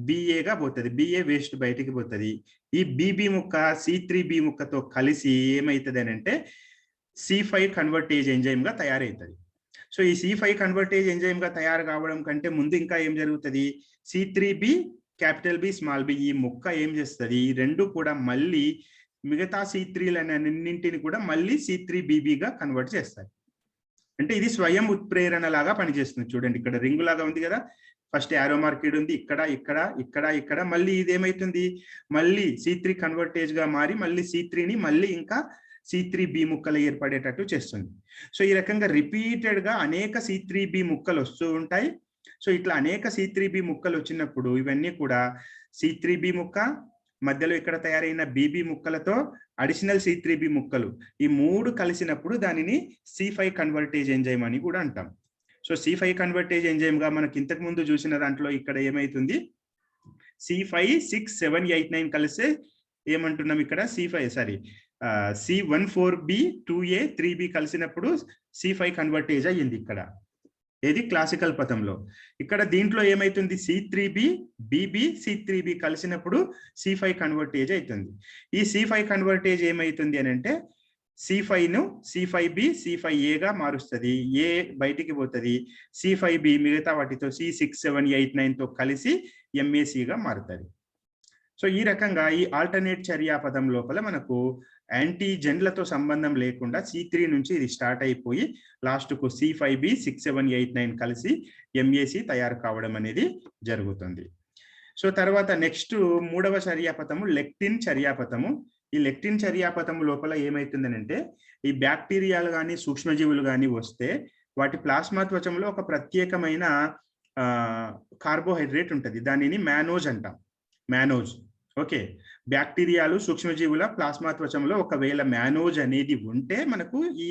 A: BAగా పోతుంది, BA వేస్ట్ బయటికి పోతుంది. ఈ BB ముక్క C3B ముక్కతో కలిసి ఏమైతుంది అని అంటే C5 కన్వర్టేజ్ ఎంజైమ్ గా తయారవుతుంది. సో ఈ C5 కన్వర్టేజ్ ఎంజైమ్ గా తయారు కావడం కంటే ముందు ఇంకా ఏం జరుగుతుంది, C3B capital B small b ఈ ముక్క ఏం చేస్తుంది, ఈ రెండు కూడా మళ్ళీ మిగతా C3లన్నింటిని కూడా మళ్ళీ C3BBగా కన్వర్ట్ చేస్తాయి. అంటే ఇది స్వయం ఉత్ప్రేరణ లాగా పనిచేస్తుంది. చూడండి ఇక్కడ రింగు లాగా ఉంది కదా, ఫస్ట్ యారో మార్కెడ్ ఉంది, ఇక్కడ మళ్ళీ ఇది ఏమైతుంది, మళ్ళీ C3 కన్వర్టేజ్ గా మారి మళ్ళీ C3ని మళ్ళీ ఇంకా C3B ముక్కలు ఏర్పడేటట్టు చేస్తుంది. సో ఈ రకంగా రిపీటెడ్ గా అనేక C3B ముక్కలు వస్తూ ఉంటాయి. సో ఇట్లా అనేక C3B ముక్కలు వచ్చినప్పుడు ఇవన్నీ కూడా C3B ముక్క మధ్యలో ఇక్కడ తయారైన BB ముక్కలతో అడిషనల్ C3B ముక్కలు, ఈ 3 కలిసినప్పుడు దానిని C5 కన్వర్టేజ్ ఎంజైమ్ అని కూడా అంటాం. సో C5 కన్వర్టేజ్ ఎంజైమ్ గా మనకి ఇంతకు ముందు చూసిన దాంట్లో ఇక్కడ ఏమైతుంది, C5 6 7 8 9 కలిస్తే ఏమంటున్నాం ఇక్కడ C14B 2A 3B కలిసినప్పుడు C5 కన్వర్టేజ్ అయ్యింది ఇక్కడ, ఏది క్లాసికల్ పథంలో. ఇక్కడ దీంట్లో ఏమైతుంది, C3B BB C3B కలిసినప్పుడు C5 కన్వర్టేజ్ అవుతుంది. ఈ C5 కన్వర్టేజ్ ఏమైతుంది అని అంటే C5ను C5B C5Aగా మారుస్తుంది, A బయటికి పోతుంది, C5B మిగతా వాటితో C6 7 8 9తో కలిసి MACగా మారుతుంది. సో ఈ రకంగా ఈ ఆల్టర్నేట్ చర్యాపథం లోపల మనకు యాంటీజెన్లతో సంబంధం లేకుండా C3 నుంచి ఇది స్టార్ట్ అయిపోయి లాస్ట్ కు C5B 6 7 8 9 కలిసి MAC తయారు కావడం అనేది జరుగుతుంది. సో తర్వాత నెక్స్ట్ 3వ చర్యాపథము లెక్టిన్ చర్యాపథము. ఈ లెక్టిన్ చర్యాపథము లోపల ఏమైతుందనంటే ఈ బ్యాక్టీరియాలు కానీ సూక్ష్మజీవులు కానీ వస్తే వాటి ప్లాస్మా త్వచంలో ఒక ప్రత్యేకమైన కార్బోహైడ్రేట్ ఉంటుంది, దానిని మ్యానోజ్ అంటాం. ఓకే, బ్యాక్టీరియాలు సూక్ష్మజీవుల ప్లాస్మా త్వచంలో ఒకవేళ మ్యానోజ్ అనేది ఉంటే మనకు ఈ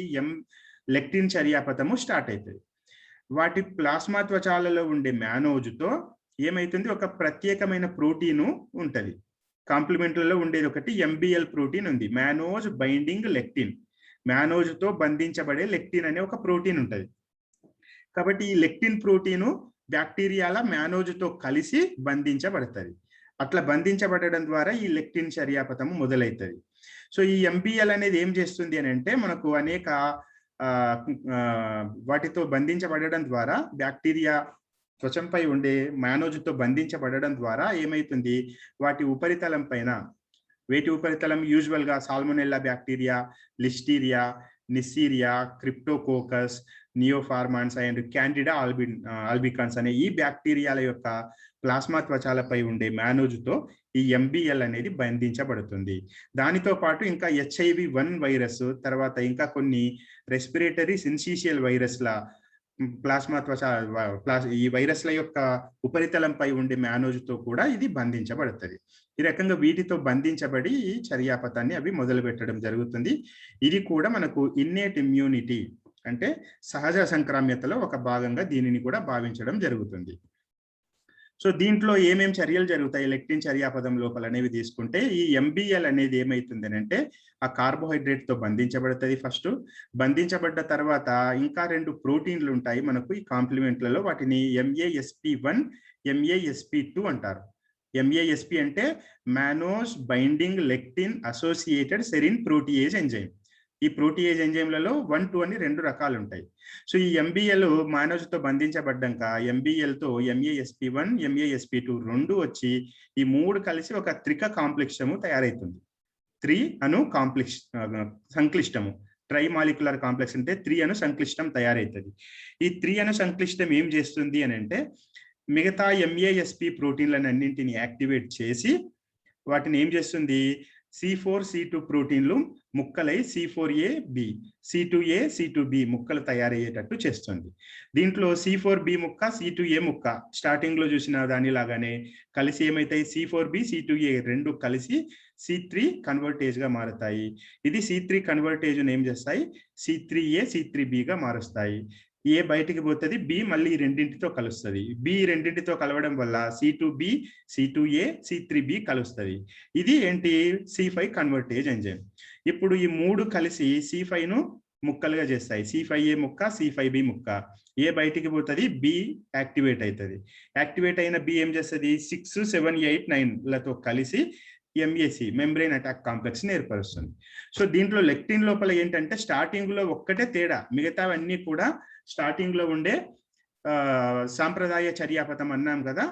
A: లెక్టిన్ చర్యాపథము స్టార్ట్ అవుతుంది. వాటి ప్లాస్మా త్వచాలలో ఉండే మ్యానోజ్తో ఏమైతుంది, ఒక ప్రత్యేకమైన ప్రోటీను ఉంటుంది. కాంప్లిమెంట్లలో ఉండేది ఒకటి MBL ప్రోటీన్ ఉంది, మ్యానోజ్ బైండింగ్ లెక్టిన్. మ్యానోజ్తో బంధించబడే లెక్టిన్ అనే ఒక ప్రోటీన్ ఉంటుంది. కాబట్టి ఈ లెక్టిన్ ప్రోటీను బ్యాక్టీరియాల మ్యానోజ్తో కలిసి బంధించబడుతుంది. అట్లా బంధించబడడం ద్వారా ఈ లెక్టిన్ చర్యాపథము మొదలవుతుంది. సో ఈ MBL అనేది ఏం చేస్తుంది అని అంటే మనకు అనేక వాటితో బంధించబడడం ద్వారా బ్యాక్టీరియా త్వచంపై ఉండే మ్యానోజ్తో బంధించబడడం ద్వారా ఏమైతుంది, వాటి ఉపరితలం పైన, వేటి ఉపరితలం యూజువల్ గా salmonella bacteria, listeria, neisseria, cryptococcus, neoformans and candida albicans అనే ఈ బ్యాక్టీరియాల యొక్క ప్లాస్మా త్వచాలపై ఉండే మ్యానోజుతో ఈ MBL అనేది బంధించబడుతుంది. దానితో పాటు ఇంకా HIV-1 వైరస్, తర్వాత ఇంకా కొన్ని రెస్పిరేటరీ సిన్సీషియల్ వైరస్ల ప్లాస్మా ఈ వైరస్ల యొక్క ఉపరితలంపై ఉండే మ్యానోజుతో కూడా ఇది బంధించబడుతుంది. ఈ రకంగా వీటితో బంధించబడి ఈ చర్యాపతాన్ని అవి మొదలు పెట్టడం జరుగుతుంది. ఇది కూడా మనకు ఇన్నేట్ ఇమ్యూనిటీ అంటే సహజ సంక్రామ్యతలో ఒక భాగంగా దీనిని కూడా భావించడం జరుగుతుంది. సో దీంట్లో ఏమేం చర్యలు జరుగుతాయి లెక్టిన్ చర్యాపదం లోపల అనేవి తీసుకుంటే, ఈ MBL అనేది ఏమైతుంది అంటే ఆ కార్బోహైడ్రేట్ తో బంధించబడుతుంది. ఫస్ట్ బంధించబడ్డ తర్వాత ఇంకా 2 ప్రోటీన్లు ఉంటాయి మనకు ఈ కాంప్లిమెంట్లలో. వాటిని MASP1, MASP2 అంటారు. MASP అంటే mannose binding lectin associated serine protease enzyme. ఈ ప్రోటీయేజ్ ఎంజైమ్లలో 1, 2 అని 2 రకాలు ఉంటాయి. సో ఈ MBL మానోజ్తో బంధించబడ్డాక MBL తో MASP1, MASP2 రెండు వచ్చి ఈ 3 కలిసి ఒక త్రిక కాంప్లెక్సము తయారవుతుంది. 3 అను సంక్లిష్టము, ట్రైమాలిక్యులర్ కాంప్లెక్స్ అంటే 3 అను సంక్లిష్టం తయారవుతుంది. ఈ 3 అను సంక్లిష్టం ఏం చేస్తుంది అని అంటే మిగతా MASP ప్రోటీన్లను అన్నింటిని యాక్టివేట్ చేసి వాటిని ఏం చేస్తుంది, C4, C2 ప్రోటీన్లు ముక్కలై C4A-B, C2A, C2B ముక్కలు తయారయ్యేటట్టు చేస్తుంది. దీంట్లో C4B ముక్క, C2A ముక్క స్టార్టింగ్ లో చూసిన దానిలాగానే కలిసి ఏమైతాయి, C4B, C2A రెండు కలిసి C3 కన్వర్టేజ్ గా మారుతాయి. ఇది C3 కన్వర్టేజ్ ఏం చేస్తాయి, C3A, C3B గా మారుస్తాయి. ఏ బయటికి పోతుంది, బి మళ్ళీ ఈ రెండింటితో కలుస్తుంది. బి రెండింటితో కలవడం వల్ల C2B, C2A, C3B కలుస్తుంది. ఇది ఏంటి, C5 కన్వర్టేజ్ ఎంజైమ్. ఇప్పుడు ఈ 3 కలిసి C5 ను ముక్కలుగా చేస్తాయి. C5A ముక్క, C5B ముక్క. ఏ బయటికి పోతుంది, బి యాక్టివేట్ అవుతుంది. యాక్టివేట్ అయిన బి ఏం చేస్తుంది, 6, 7, 8, 9లతో కలిసి MAC మెంబ్రెయిన్ అటాక్ కాంప్లెక్స్ ని ఏర్పరుస్తుంది. సో దీంట్లో లెక్టిన్ లోపల ఏంటంటే స్టార్టింగ్ లో ఒక్కటే తేడా, మిగతావన్నీ కూడా స్టార్టింగ్ లో ఉండే సాంప్రదాయ చర్యాపథం అన్నాం కదా,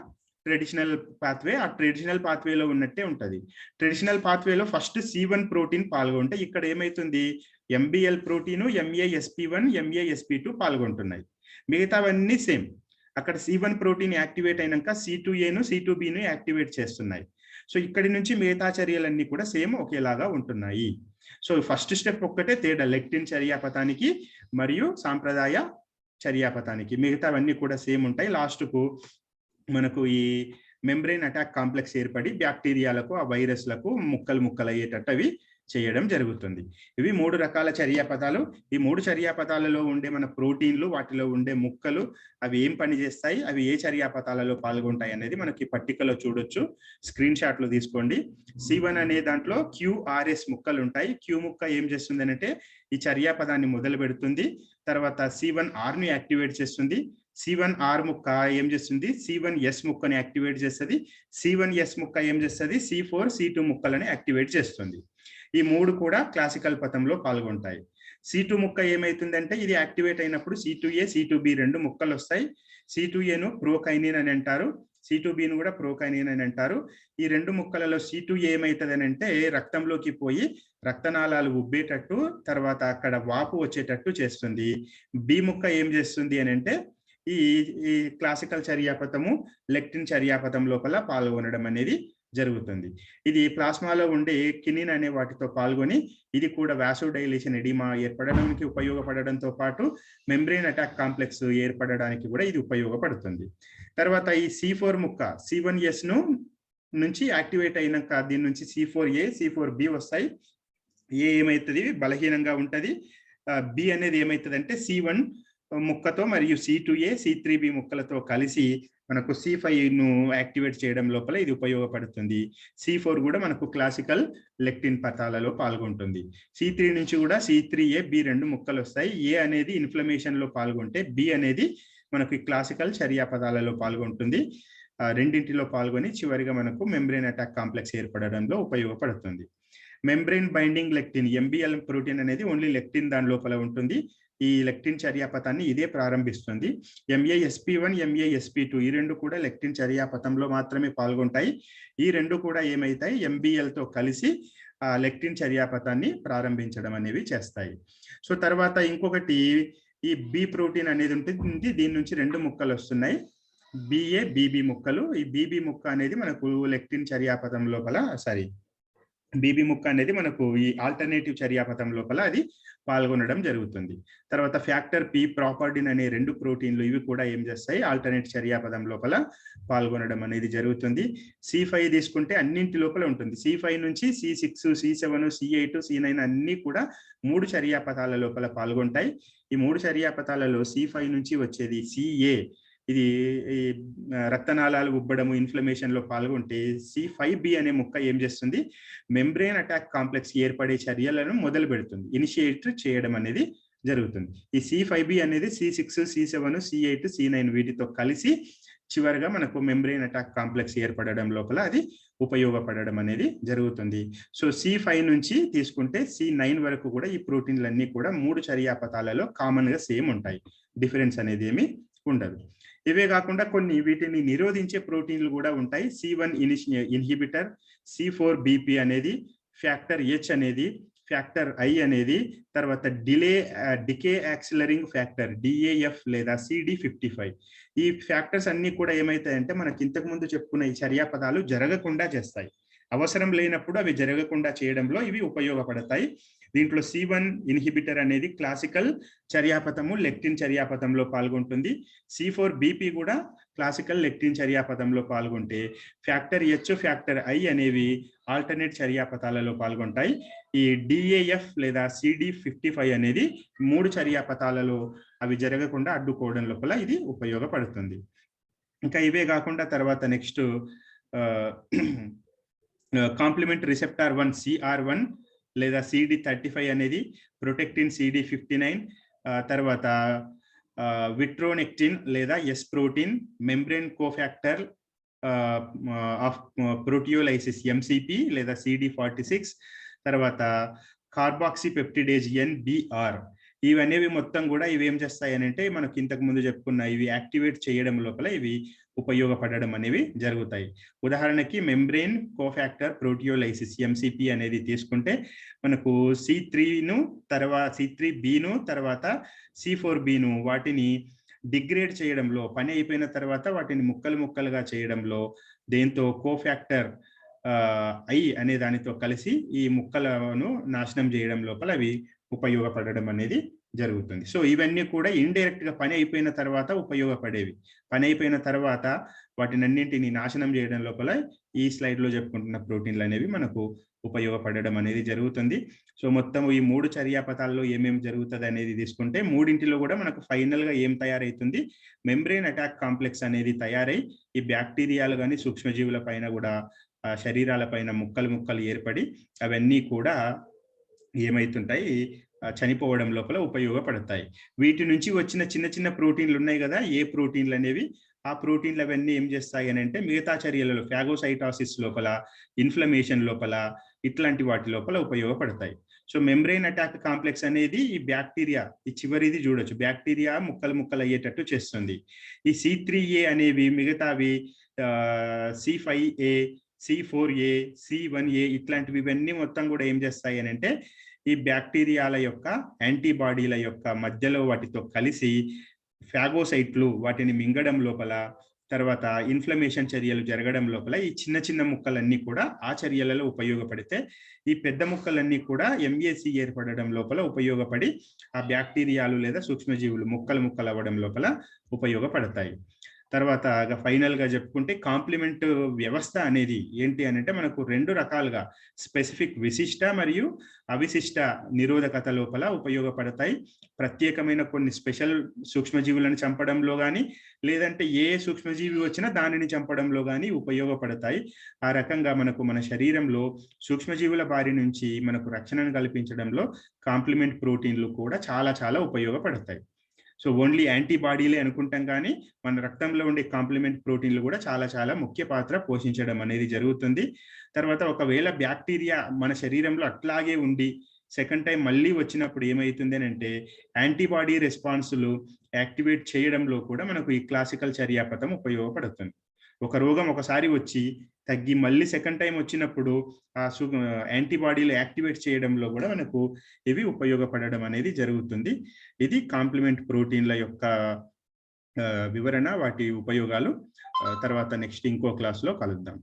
A: ట్రెడిషనల్ పాత్వే. ఆ ట్రెడిషనల్ పాత్వేలో ఉన్నట్టే ఉంటది. ట్రెడిషనల్ పాత్వేలో ఫస్ట్ C1 ప్రోటీన్ పాల్గొంటే ఇక్కడ ఏమైతుంది, MBL ప్రోటీను, MASP1, MASP2 పాల్గొంటున్నాయి. మిగతావన్నీ సేమ్. అక్కడ C1 ప్రోటీన్ యాక్టివేట్ అయినాక C2Aను, C2Bను యాక్టివేట్ చేస్తున్నాయి. సో ఇక్కడి నుంచి మిగతా చర్యలన్నీ కూడా సేమ్ ఒకేలాగా ఉంటున్నాయి. సో ఫస్ట్ స్టెప్ ఒక్కటే తేడా లెక్టిన్ చర్యాపథానికి మరియు సాంప్రదాయ చర్యాపథానికి. మిగతావన్నీ కూడా సేమ్ ఉంటాయి. లాస్ట్కు మనకు ఈ మెంబ్రెయిన్ అటాక్ కాంప్లెక్స్ ఏర్పడి బ్యాక్టీరియాలకు, ఆ వైరస్లకు ముక్కలు అయ్యేటట్టు అవి చేయడం జరుగుతుంది. ఇవి 3 రకాల చర్యాపథాలు. ఈ 3 చర్యాపథాలలో ఉండే మన ప్రోటీన్లు, వాటిలో ఉండే ముక్కలు అవి ఏం పని చేస్తాయి, అవి ఏ చర్యాపథాలలో పాల్గొంటాయి అనేది మనకి పట్టికలో చూడొచ్చు. స్క్రీన్ షాట్లు తీసుకోండి. C1 అనే దాంట్లో QRS ముక్కలు ఉంటాయి. Q ముక్క ఏం చేస్తుంది అంటే ఈ చర్యాపథాన్ని మొదలు పెడుతుంది. తర్వాత C1R ని యాక్టివేట్ చేస్తుంది. C1R ముక్క ఏం చేస్తుంది, C1S ముక్కని యాక్టివేట్ చేస్తుంది. C1S ముక్క ఏం చేస్తుంది, C4, C2 ముక్కలని యాక్టివేట్ చేస్తుంది. ఈ 3 కూడా క్లాసికల్ పథంలో పాల్గొంటాయి. C2 ముక్క ఏమైతుందంటే ఇది యాక్టివేట్ అయినప్పుడు C2A, C2B రెండు ముక్కలు వస్తాయి. C2Aను ప్రోకైనిన్ అని అంటారు, C2Bను కూడా ప్రోకైనిన్ అని అంటారు. ఈ 2 ముక్కలలో C2A ఏమవుతుంది అని అంటే రక్తంలోకి పోయి రక్తనాళాలు ఉబ్బేటట్టు, తర్వాత అక్కడ వాపు వచ్చేటట్టు చేస్తుంది. B ముక్క ఏం చేస్తుంది అని అంటే ఈ క్లాసికల్ చర్యాపథము లెక్టిన్ చర్యాపథం లోపల పాల్గొనడం అనేది జరుగుతుంది. ఇది ప్లాస్మాలో ఉండే కినిన్ అనే వాటితో పాల్గొని ఇది కూడా వాసోడైలేషన్ ఎడిమా ఏర్పడడానికి ఉపయోగపడడంతో పాటు మెంబ్రెయిన్ అటాక్ కాంప్లెక్స్ ఏర్పడడానికి కూడా ఇది ఉపయోగపడుతుంది. తర్వాత ఈ C4 ముక్క C1S ను నుంచి యాక్టివేట్ అయినాక దీని నుంచి C4A, C4B వస్తాయి. ఏ ఏమైతుంది, బలహీనంగా ఉంటది. B అనేది ఏమైతుంది అంటే C1 ముక్కతో మరియు C2A, C3B ముక్కలతో కలిసి మనకు C5ను యాక్టివేట్ చేయడం లోపల ఇది ఉపయోగపడుతుంది. C4 కూడా మనకు క్లాసికల్ లెక్టిన్ పథాలలో పాల్గొంటుంది. C3 నుంచి కూడా C3A, B రెండు ముక్కలు వస్తాయి. A అనేది ఇన్ఫ్లమేషన్ లో పాల్గొంటే B అనేది మనకు క్లాసికల్ చర్యాపథాలలో పాల్గొంటుంది. రెండింటిలో పాల్గొని చివరిగా మనకు మెంబ్రెయిన్ అటాక్ కాంప్లెక్స్ ఏర్పడడంలో ఉపయోగపడుతుంది. Membrane binding lectin MBL protein అనేది ఓన్లీ లెక్టిన్ దాని లోపల ఉంటుంది. ఈ లెక్టిన్ చర్యాపథాన్ని ఇదే ప్రారంభిస్తుంది. MASP1, MASP2 ఈ రెండు కూడా లెక్టిన్ చర్యాపథంలో మాత్రమే పాల్గొంటాయి. ఈ రెండు కూడా ఏమైతాయి, MBL తో కలిసి ఆ లెక్టిన్ చర్యాపథాన్ని ప్రారంభించడం అనేవి చేస్తాయి. సో తర్వాత ఇంకొకటి ఈ బి ప్రోటీన్ అనేది ఉంటుంది. దీని నుంచి 2 ముక్కలు వస్తున్నాయి, బిఏ బీబీ ముక్కలు. ఈ బీబీ ముక్క అనేది మనకు లెక్టిన్ చర్యాపథం లోపల బీబీ ముక్క అనేది మనకు ఈ ఆల్టర్నేటివ్ చర్యాపథం లోపల అది పాల్గొనడం జరుగుతుంది. తర్వాత ఫ్యాక్టర్ పి, ప్రాపర్డిన్ అనే 2 ప్రోటీన్లు ఇవి కూడా ఏం చేస్తాయి, ఆల్టర్నేట్ చర్యాపథం లోపల పాల్గొనడం అనేది జరుగుతుంది. C5 తీసుకుంటే అన్నింటి లోపల ఉంటుంది. C5 నుంచి C6, C7, C8, C9 అన్ని కూడా 3 చర్యాపథాల లోపల పాల్గొంటాయి. ఈ 3 చర్యాపథాలలో C5 నుంచి వచ్చేది CA, ఇది రక్తనాళాలు ఉబ్బడము, ఇన్ఫ్లమేషన్ లో పాల్గొంటే C5B అనే ముక్క ఏం చేస్తుంది, మెంబ్రేన్ అటాక్ కాంప్లెక్స్ ఏర్పడే చర్యలను మొదలు పెడుతుంది, ఇనిషియేట్ చేయడం అనేది జరుగుతుంది. ఈ C5B అనేది C6, C7, C8, C9 వీటితో కలిసి చివరిగా మనకు మెంబ్రేన్ అటాక్ కాంప్లెక్స్ ఏర్పడడం లోపల అది ఉపయోగపడడం అనేది జరుగుతుంది. సో C5 నుంచి తీసుకుంటే C9 వరకు కూడా ఈ ప్రోటీన్లన్నీ కూడా 3 చర్యాపథాలలో కామన్ గా సేమ్ ఉంటాయి, డిఫరెన్స్ అనేది ఏమి ఉండదు. ఇవే కాకుండా కొన్ని వీటిని నిరోధించే ప్రోటీన్లు కూడా ఉంటాయి. C1 ఇన్హిబిటర్, C4BP అనేది, ఫ్యాక్టర్ H అనేది, ఫ్యాక్టర్ I అనేది, తర్వాత డికే యాక్సిలరింగ్ ఫ్యాక్టర్ DAF లేదా CD55. ఈ ఫ్యాక్టర్స్ అన్ని కూడా ఏమైతాయంటే మనకి ఇంతకు ముందు చెప్పుకున్న ఈ చర్యాపథాలు జరగకుండా చేస్తాయి. అవసరం లేనప్పుడు అవి జరగకుండా చేయడంలో ఇవి ఉపయోగపడతాయి. దీంట్లో C1 ఇన్హిబిటర్ అనేది క్లాసికల్ చర్యాపథము లెక్టిన్ చర్యాపథంలో పాల్గొంటుంది. C4BP కూడా క్లాసికల్ లెక్టిన్ చర్యాపథంలో పాల్గొంటే, ఫ్యాక్టర్ H, ఫ్యాక్టర్ I అనేవి ఆల్టర్నేట్ చర్యాపథాలలో పాల్గొంటాయి. ఈ DAF లేదా CD55 అనేది 3 చర్యాపథాలలో అవి జరగకుండా అడ్డుకోవడం లోపల ఇది ఉపయోగపడుతుంది. ఇంకా ఇవే కాకుండా తర్వాత నెక్స్ట్ కాంప్లిమెంట్ రిసెప్టార్ 1 CR1 లేదా CD35 అనేది, ప్రొటెక్టిన్ CD59, తర్వాత విట్రోనెక్టిన్ లేదా S protein, membrane cofactor of proteolysis MCP లేదా CD46, తర్వాత కార్బాక్సిపెప్టిడేజ్ NBR. ఇవనేవి మొత్తం కూడా ఇవి ఏం చేస్తాయి అని అంటే మనకి ఇంతకు ముందు చెప్పుకున్న ఇవి యాక్టివేట్ చేయడం లోపల ఇవి ఉపయోగపడడం అనేవి జరుగుతాయి. ఉదాహరణకి మెంబ్రేన్ కోఫాక్టర్ ప్రోటియోలైసిస్ MCP అనేది తీసుకుంటే మనకు C3ను తర్వాత C3Bను తర్వాత C4Bను వాటిని డిగ్రేడ్ చేయడంలో, పని అయిపోయిన తర్వాత వాటిని ముక్కలు ముక్కలుగా చేయడంలో దేంతో కోఫాక్టర్ I అనే దానితో కలిసి ఈ ముక్కలను నాశనం చేయడం లోపల అవి ఉపయోగపడడం అనేది జరుగుతుంది. సో ఇవన్నీ కూడా ఇండైరెక్ట్ గా పని అయిపోయిన తర్వాత ఉపయోగపడేవి. పని అయిపోయిన తర్వాత వాటిని అన్నింటినీ నాశనం చేయడం లోపల ఈ స్లైడ్ లో చెప్పుకుంటున్న ప్రోటీన్లు అనేవి మనకు ఉపయోగపడడం అనేది జరుగుతుంది. సో మొత్తం ఈ 3 చర్యాపథాల్లో ఏమేమి జరుగుతుంది అనేది తీసుకుంటే మూడింటిలో కూడా మనకు ఫైనల్ గా ఏం తయారైతుంది, మెంబ్రేన్ అటాక్ కాంప్లెక్స్ అనేది తయారై ఈ బ్యాక్టీరియాలు కానీ సూక్ష్మజీవుల పైన కూడా శరీరాల పైన ముక్కలు ముక్కలు ఏర్పడి అవన్నీ కూడా ఏమైతుంటాయి, చనిపోవడం లోపల ఉపయోగపడతాయి. వీటి నుంచి వచ్చిన చిన్న చిన్న ప్రోటీన్లు ఉన్నాయి కదా, ఏ ప్రోటీన్లు అనేవి, ఆ ప్రోటీన్లు అవన్నీ ఏం చేస్తాయి అని అంటే మిగతా చర్యలలో ఫాగోసైటోసిస్ లోపల, ఇన్ఫ్లమేషన్ లోపల, ఇట్లాంటి వాటి లోపల ఉపయోగపడతాయి. సో మెంబ్రేన్ అటాక్ కాంప్లెక్స్ అనేది ఈ బ్యాక్టీరియా, ఈ చివరిది చూడొచ్చు, బ్యాక్టీరియా ముక్కలు ముక్కలు అయ్యేటట్టు చేస్తుంది. ఈ C3A అనేవి మిగతావి C5A, C4A, C1A ఇట్లాంటివి ఇవన్నీ మొత్తం కూడా ఏం చేస్తాయి అని అంటే ఈ బ్యాక్టీరియాల యొక్క యాంటీబాడీల యొక్క మధ్యలో వాటితో కలిసి ఫాగోసైట్లు వాటిని మింగడం లోపల, తర్వాత ఇన్ఫ్లమేషన్ చర్యలు జరగడం లోపల ఈ చిన్న చిన్న ముక్కలన్నీ కూడా ఆ చర్యలలో ఉపయోగపడితే ఈ పెద్ద ముక్కలన్నీ కూడా MAC ఏర్పడడం లోపల ఉపయోగపడి ఆ బ్యాక్టీరియాలు లేదా సూక్ష్మజీవులు ముక్కలు ముక్కలు అవ్వడం లోపల ఉపయోగపడతాయి. తర్వాత ఫైనల్ గా చెప్పుకుంటే కాంప్లిమెంట్ వ్యవస్థ అనేది ఏంటి అని అంటే మనకు 2 రకాలుగా స్పెసిఫిక్ విశిష్ట మరియు అవిశిష్ట నిరోధకత లోపల ఉపయోగపడతాయి. ప్రత్యేకమైన కొన్ని స్పెషల్ సూక్ష్మజీవులను చంపడంలో కానీ లేదంటే ఏ సూక్ష్మజీవి వచ్చినా దానిని చంపడంలో కానీ ఉపయోగపడతాయి. ఆ రకంగా మనకు మన శరీరంలో సూక్ష్మజీవుల బారి నుంచి మనకు రక్షణను కల్పించడంలో కాంప్లిమెంట్ ప్రోటీన్లు కూడా చాలా చాలా ఉపయోగపడతాయి. సో ఓన్లీ యాంటీబాడీలే అనుకుంటాం కానీ మన రక్తంలో ఉండే కాంప్లిమెంట్ ప్రోటీన్లు కూడా చాలా చాలా ముఖ్య పాత్ర పోషించడం అనేది జరుగుతుంది. తర్వాత ఒకవేళ బ్యాక్టీరియా మన శరీరంలో అట్లాగే ఉండి సెకండ్ టైం మళ్ళీ వచ్చినప్పుడు ఏమవుతుంది అని అంటే యాంటీబాడీ రెస్పాన్సులు యాక్టివేట్ చేయడంలో కూడా మనకు ఈ క్లాసికల్ చర్యాపథం ఉపయోగపడుతుంది. ఒక రోగం ఒకసారి వచ్చి తగ్గి మళ్ళీ సెకండ్ టైం వచ్చినప్పుడు ఆ యాంటీబాడీలు యాక్టివేట్ చేయడంలో కూడా మనకు ఇవి ఉపయోగపడడం అనేది జరుగుతుంది. ఇది కాంప్లిమెంట్ ప్రోటీన్ల యొక్క వివరణ, వాటి ఉపయోగాలు. తర్వాత నెక్స్ట్ ఇంకో క్లాస్లో కలుద్దాం.